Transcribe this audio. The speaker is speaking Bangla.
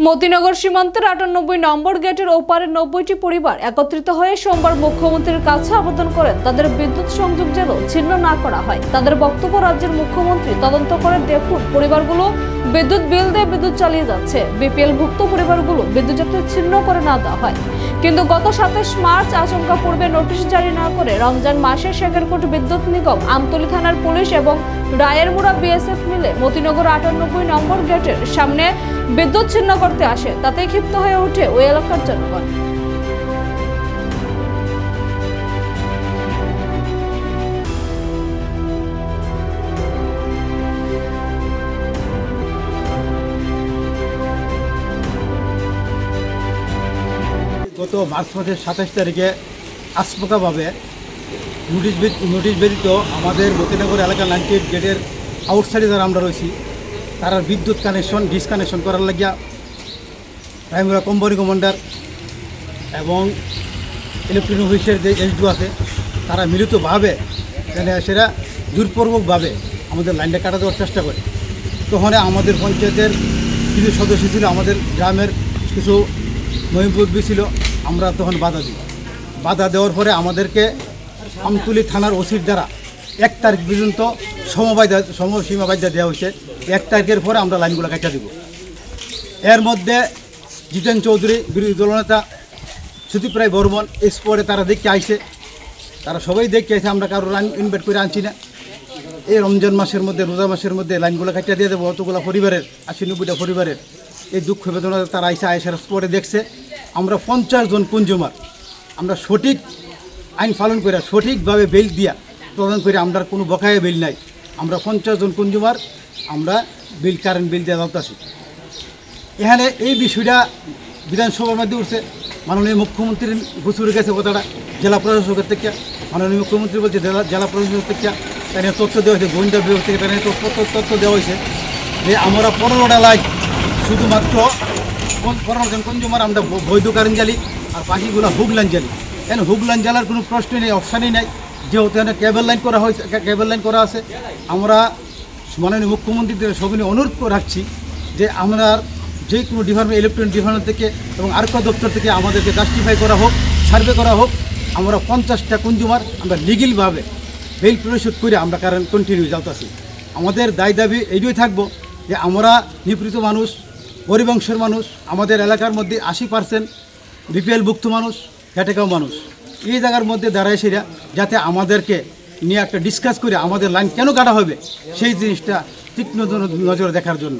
মতিনগর সীমান্তের ৯৮ নম্বর গেটের ওপারে ৯০টি পরিবার একত্রিত হয়ে সোমবার মুখ্যমন্ত্রীর কাছে আবেদন করেন তাদের বিদ্যুৎ সংযোগ যেন ছিন্ন না করা হয়। তাদের বক্তব্য, রাজ্যের মুখ্যমন্ত্রী তদন্ত করে দেখুন পরিবারগুলো বিদ্যুৎ বিল দিয়ে বিদ্যুৎ চালিয়ে যাচ্ছে, বিপিএল ভুক্ত পরিবারগুলো বিদ্যুৎ যাতে ছিন্ন করে না দেওয়া হয়। কিন্তু গত ২৭ মার্চ আচমকা পূর্বে নোটিশ জারি না করে রমজান মাসে শেখেরকোট বিদ্যুৎ নিগম, আমতলী থানার পুলিশ এবং রায়েরমুড়া বিএসএফ মিলে মতিনগর ৯৮ নম্বর গেটের সামনে বিদ্যুৎ ছিন্ন করতে আসে। তাতে ক্ষিপ্ত হয়ে ওঠে ওই এলাকার জনগণ। গত মার্চ মাসের ২৭ তারিখে আচমকাভাবে নোটিশ ব্যতীত আমাদের মতিনগর এলাকার ৯৮ গেটের আউটসাইডে যারা আমরা রয়েছি তারা বিদ্যুৎ কানেকশন ডিসকানেকশন করার লাগিয়া রায়েরমুড়া কোম্পানি কমান্ডার এবং ইলেকট্রিক অফিসের যে এসডিও আছে তারা মিলিতভাবে সেটা জোরপূর্বকভাবে আমাদের লাইনটা কাটা দেওয়ার চেষ্টা করে। তখন আমাদের পঞ্চায়েতের কিছু সদস্য ছিল, আমাদের গ্রামের কিছু মহিমপুরবী ছিল, আমরা তখন বাধা দেওয়ার পরে আমাদেরকে আমতলী থানার ওসির দ্বারা ১ তারিখ পর্যন্ত সময়সীমা বাধ্যা দেওয়া হয়েছে। ১ তারিখের পরে আমরা লাইনগুলো কাটা দিব। এর মধ্যে জিতেন চৌধুরী বিরোধী দলনেতা, সুদীপ রায় বর্মন স্পটে তারা দেখতে আইছে, তারা সবাই দেখতে আইছে, আমরা কারো লাইন ইনভাইট করে আনছি না। এই রমজান মাসের মধ্যে, রোজা মাসের মধ্যে লাইনগুলো কাটিয়ে দিয়ে দেবো অতগুলো পরিবারের, ৮০-৯০টা পরিবারের এই দুঃখ বেদনা তারা আইসার স্পটে দেখছে। আমরা ৫০ জন কনজিউমার আমরা সঠিক আইন পালন করে সঠিকভাবে বিল দিয়া প্রদান করে, আমরা কোনো বকায়া বিল নাই। আমরা ৫০ জন কনজিউমার আমরা কারেন্ট বিল দেওয়া যাচ্ছি। এখানে এই বিষয়টা বিধানসভার মধ্যে উঠছে, মাননীয় মুখ্যমন্ত্রীর গুছুরে গেছে কথাটা জেলা প্রশাসকের থেকে। মাননীয় মুখ্যমন্ত্রী বলছে জেলা প্রশাসক থেকে তাই তথ্য দেওয়া হয়েছে, গোয়েন্দা বিভাগ থেকে তাই তথ্য দেওয়া হয়েছে যে আমরা ১৫টা লাইন শুধুমাত্র ১৫ জন কনজিউমার আমরা বৈধ কারেন্ট জ্বালি, আর বাকিগুলো হুক লাইন জ্বালি। কেন হুক লাইন জ্বালার কোনো প্রশ্নই নেই, অপশানই নাই, যেহেতু এখানে কেবল লাইন করা আছে। আমরা মাননীয় মুখ্যমন্ত্রীদের সবিনয় অনুরোধ রাখছি যে আমরা যে কোনো ডিপার্টমেন্ট, ইলেকট্রনিক ডিপার্টমেন্ট থেকে এবং আরকা দপ্তর থেকে আমাদেরকে জাস্টিফাই করা হোক, সার্ভে করা হোক। আমরা ৫০টা কনজিউমার আমরা লিগেলভাবে বিল পরিশোধ করে আমরা কারেন্ট কন্টিনিউ জ্বালতেছি। আমাদের দাবি এইটাই থাকবো যে আমরা নিপীড়িত মানুষ, গরিব অংশের মানুষ, আমাদের এলাকার মধ্যে ৮০% বিপিএল ভুক্ত মানুষ, ক্যাটেগরি মানুষ, এই জায়গার মধ্যে দাঁড়ায় সেরা যাতে আমাদেরকে নিয়ে একটা ডিসকাস করে আমাদের লাইন কেন কাটা হবে সেই জিনিসটা তীক্ষ্ণ নজরে দেখার জন্য।